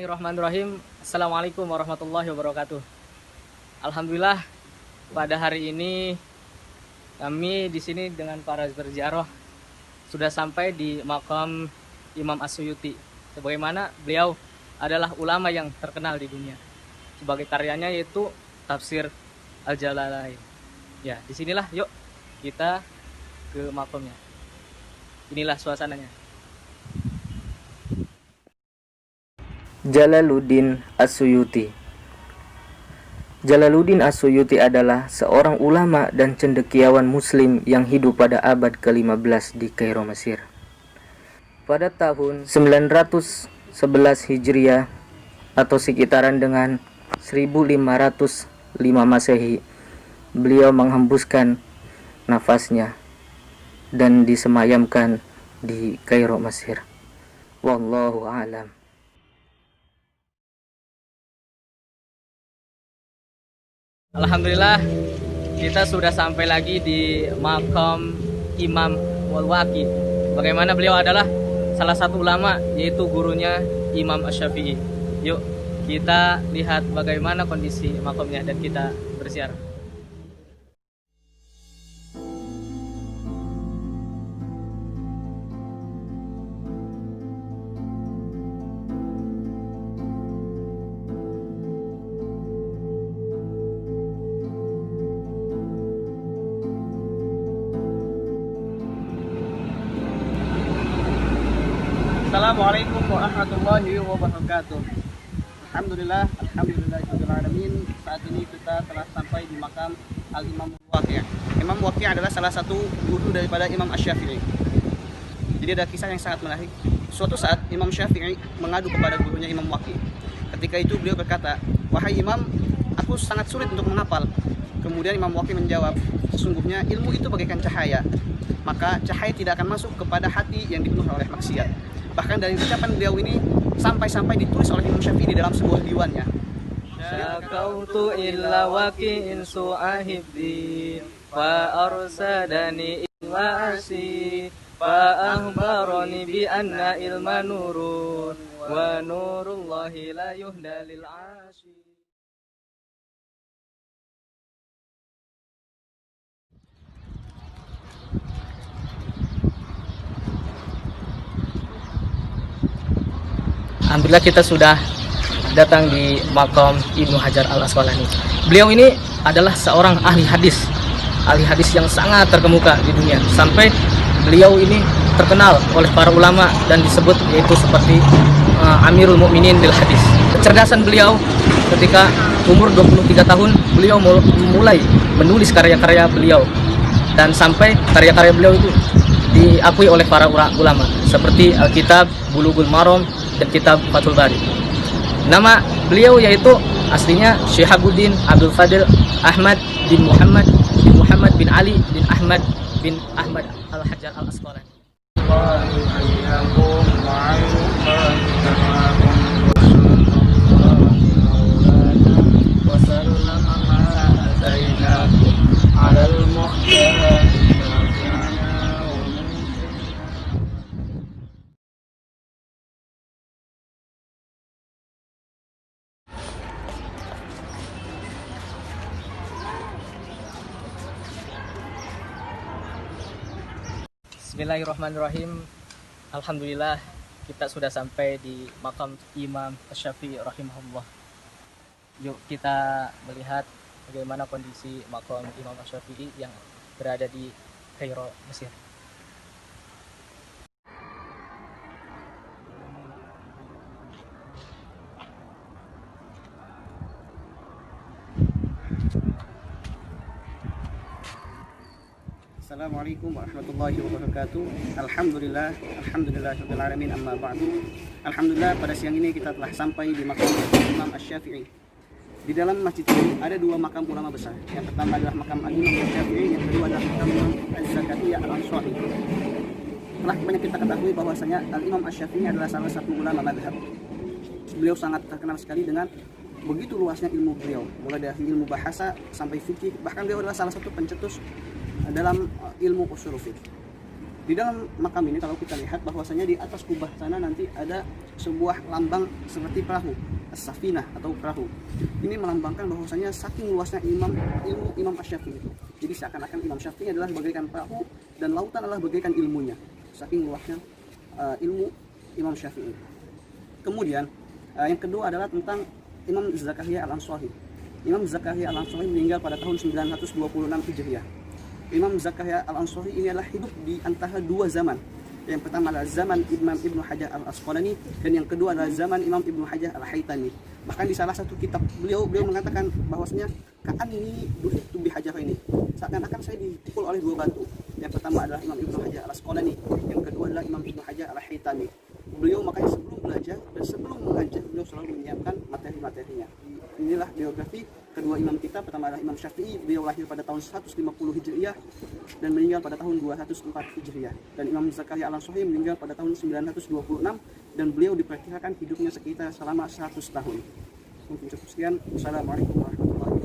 Bismillahirrahmanirrahim. Assalamualaikum warahmatullahi wabarakatuh. Alhamdulillah pada hari ini kami di sini dengan para berziarah sudah sampai di makam Imam As-Suyuti. Sebagaimana beliau adalah ulama yang terkenal di dunia. Sebagai karyanya yaitu Tafsir Al-Jalalain. Ya, disinilah yuk kita ke makamnya. Inilah suasananya. Jalaluddin As-Suyuti. Jalaluddin As-Suyuti adalah seorang ulama dan cendekiawan muslim yang hidup pada abad ke-15 di Kairo, Mesir. Pada tahun 911 Hijriah atau sekitaran dengan 1505 Masehi, beliau menghembuskan nafasnya dan disemayamkan di Kairo, Mesir. Wallahu a'lam. Alhamdulillah kita sudah sampai lagi di makam Imam Al-Waqi. Bagaimana beliau adalah salah satu ulama, yaitu gurunya Imam Asy-Syafi'i. Yuk kita lihat bagaimana kondisi makamnya dan kita berziarah. Assalamualaikum warahmatullahi wabarakatuh. Alhamdulillahirrahmanirrahim. Saat ini kita telah sampai di makam Al-Imam Waqi'. Imam Waqi' adalah salah satu guru daripada Imam Asy-Syafi'i. Jadi ada kisah yang sangat menarik. Suatu saat Imam Syafi'i mengadu kepada gurunya Imam Waqi'. Ketika itu beliau berkata, "Wahai Imam, aku sangat sulit untuk menghafal." Kemudian Imam Waqi' menjawab, "Sesungguhnya ilmu itu bagaikan cahaya. Maka cahaya tidak akan masuk kepada hati yang dipenuhi oleh maksiat." Bahkan dari ucapan beliau ini sampai ditulis oleh Imam Syafi'i di dalam sebuah diwannya. Syakautu illa waqi'in su'ahibdi fa arsadani illa asi fa ahbarani bi anna ilma nurun wa nurullahi la yuhda lil ashi. Alhamdulillah kita sudah datang di makam Ibnu Hajar Al-Asqalani. Beliau ini adalah seorang ahli hadis yang sangat terkemuka di dunia. Sampai beliau ini terkenal oleh para ulama dan disebut yaitu seperti Amirul Mukminin bil Hadis. Kecerdasan beliau ketika umur 23 tahun, beliau mulai menulis karya-karya beliau. Dan sampai karya-karya beliau itu diakui oleh para ulama seperti Alkitab Bulughul Maram dan kitab Fathul Bari. Nama beliau yaitu aslinya Syihabuddin Abdul Fadil Ahmad bin Muhammad bin Ali bin Ahmad bin Ahmad Al-Hajar Al-Asqalani. Bismillahirrahmanirrahim. Alhamdulillah kita sudah sampai di makam Imam Asy-Syafi'i rahimahullah. Yuk kita melihat bagaimana kondisi makam Imam Asy-Syafi'i yang berada di Kairo, Mesir. Assalamualaikum warahmatullahi wabarakatuh. Alhamdulillahirabbil alamin, amma ba'du. Alhamdulillah pada siang ini kita telah sampai di makam Imam Asy-Syafi'i. Di dalam masjid ini ada dua makam ulama besar. Yang pertama adalah makam Al-Imam Asy-Syafi'i, yang kedua adalah makam Az-Zakatiyah Al-Ansari. Telah banyak kita ketahui bahwasanya Al-Imam Asy-Syafi'i adalah salah satu ulama madhab. Beliau sangat terkenal sekali dengan begitu luasnya ilmu beliau, mulai dari ilmu bahasa sampai fikih. Bahkan beliau adalah salah satu pencetus dalam ilmu ushul fiqh. Di dalam makam ini kalau kita lihat bahwasanya di atas kubah sana nanti ada sebuah lambang seperti perahu, as-safinah atau perahu. Ini melambangkan bahwasanya saking luasnya ilmu Imam Asy-Syafi'i itu. Jadi seakan-akan Imam Syafi'i adalah bagaikan perahu dan lautan adalah bagaikan ilmunya. Saking luasnya ilmu Imam Syafi'i. Kemudian yang kedua adalah tentang Imam Zakaria Al-Ansari. Imam Zakaria Al-Ansari meninggal pada tahun 926 Hijriah. Imam Zakaria Al-Ansari ini adalah hidup di antara dua zaman. Yang pertama adalah zaman Imam Ibnu Hajar Al-Asqalani dan yang kedua adalah zaman Imam Ibnu Hajar Al-Haytami. Bahkan di salah satu kitab beliau mengatakan bahwasanya ka'an ini duhitu bi hajar ini. Seakan-akan saya dipukul oleh dua batu. Yang pertama adalah Imam Ibnu Hajar Al-Asqalani, yang kedua adalah Imam Ibnu Hajar Al-Haytami. Beliau makanya sebelum belajar dan sebelum mengajar beliau selalu menyiapkan materi-materinya. Inilah biografi kedua imam kita. Pertama adalah Imam Syafi'i, beliau lahir pada tahun 150 Hijriah dan meninggal pada tahun 204 Hijriah. Dan Imam Zakaria Al-Ansari meninggal pada tahun 926 dan beliau diperkirakan hidupnya sekitar selama 100 tahun. Mungkin cukup sekian. Wassalamualaikum warahmatullahi wabarakatuh.